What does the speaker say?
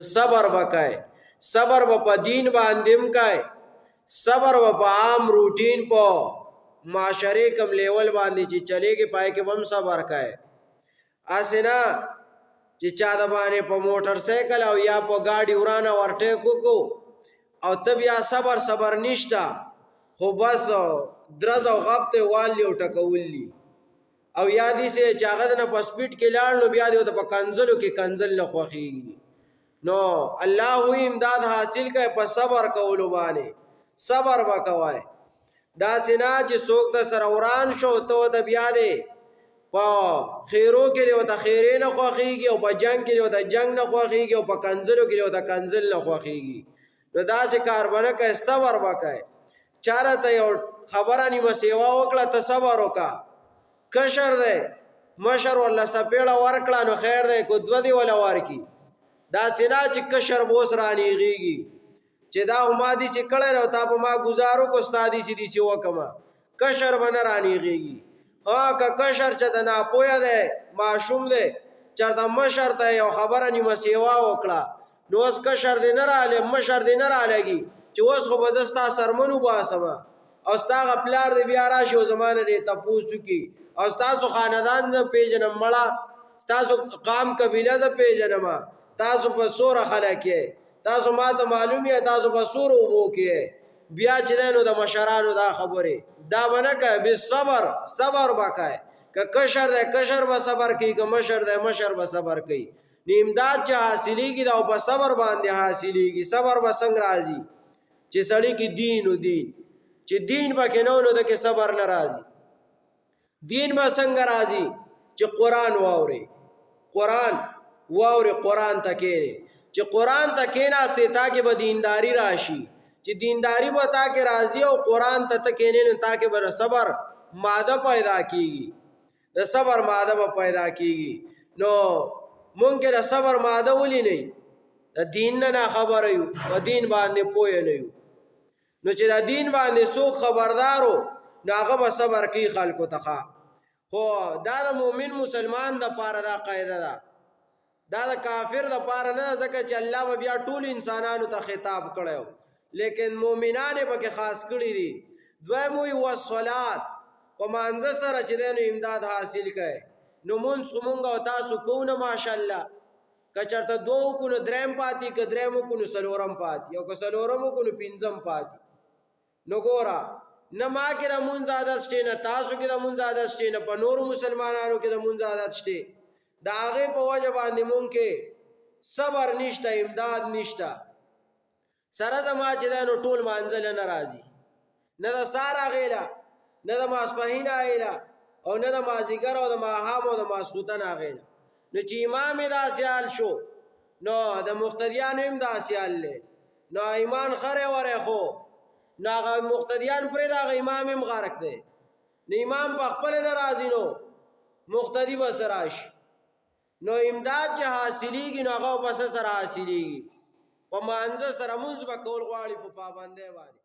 صبر وکای صبر په دین باندې مکای صبر په عام روټین په معاشره کم لیول باندې چې چلےږي پای کې هم صبر کای اسنا چې چا د باندې په موټر سایکل او یا په گاډي ورانه ورټه کو او تب یا صبر نشتا خو بس درز او غبطه والی او ټکولی او یادی سے چاغد نه په سپیډ کې لاړ نو بیا دی په کنزلو کې کنزل نه خوخیږي نو الله وی امداد حاصل کړي په صبر کولو باندې صبر وکوي دا سینا چې څوک د سروران شو ته د بیا دی په خیرو کې دی او د خیرې نه خوخیږي او په جنگ کې دی او د جنگ نه خوخیږي او په کنزلو کې دی او د کنزل نه خوخیږي نو دا چې کار باندې کوي صبر وکړي چاره ته یو خبره نیمه سیوا وکړه ته صبر وکړه کشر دی مشر ولا سپیړه ورکړه نو خیر دی کو دو دی ولا ورکی دا سینا چې کشر بوس رانیږي چې دا ما دي چې کړه او تا په ما گزارو کو استادی سي دي چې وکما کشر بن رانیږي ها که کشر چې د ناپوهه دی معشوم دی چې د مشر ته یو خبره نیمه سیوا وکړه نو اوس کشر دی نه رااله مشر دی نه رالګي چې اوس خو بدستا سرمنو باسما او ستا غپلار دی بیا راشي او زمانه دی تاسو کی او تاسو خاندان ز پیژنم مړه تاسو قام قبیله ز پیژنم تاسو په سوره خلک تاسو ما ته معلومه تاسو په سوره وبو کې بیا چې نو د مشرانو دا خبره دا بنه کوي به صبر وکای ک کشر د کشر به صبر کوي ک مشر د مشر به صبر کوي نیمداد چې حاصلېږي دا په صبر باندې حاصلېږي صبر به څنګه راځي چې سړی کې دین چې دین پکې نو د کې صبر نه راځي دین با څنګه راځي چې قران واوري قران تکې چې قران تکې نه ته تاکي به دینداری راشي چې دینداری به تاکي راځي او قران ته تکې نه تاکي به صبر ماده پیدا کیږي د صبر ماده به پیدا کیږي نو مونږ کې د صبر ماده ولې نه د دین نه خبر یو د دین باندې پوهه نه یو نو چې د دین باندې څوک خبردارو ناغه به صبر کوي خلکو ته خو دا د مؤمن مسلمان د پاره دا قاعده ده دا د کافر د پاره نه ځکه چې الله بیا ټول انسانانو ته خطاب کړو لیکن مؤمنان به کې خاص کړی دي دویم وی والصلات په مانځ سره چې دنو امداد حاصل کړي نو مونږ او تاسو کوونه ماشاءالله کچرته دوه کو نو دریم پاتې ک دریم کو نو سلورم پاتې او ک سلورم کو نو پنځم پاتې نو ګورا نه ما کې د مونږ عادت شته نه تاسو کې د مونږ عادت شته نه په نور مسلمانانو کې د مونږ عادت شته دا هغه په وجه باندې مونږ کې صبر نشته امداد نشته سره زما چې دا نو ټول مانځل نه راځي نه د سارا غیلا نه د ماسپهینا غیلا او نه د مازیګر او د ماهام او د ماسخوتن غیلا نو چې امام دا سیال شو نو د مقتدیان هم دا سیال له نو ایمان خره وره خو ناغه مقتدیان پر دا امام هم غارق دی نو امام په خپل ناراضی نو مقتدی وسراش نو امداد چې حاصلېږي نو هغه پس سره حاصلېږي په مانځ سره مونږ به کول غواړي په پابندۍ باندې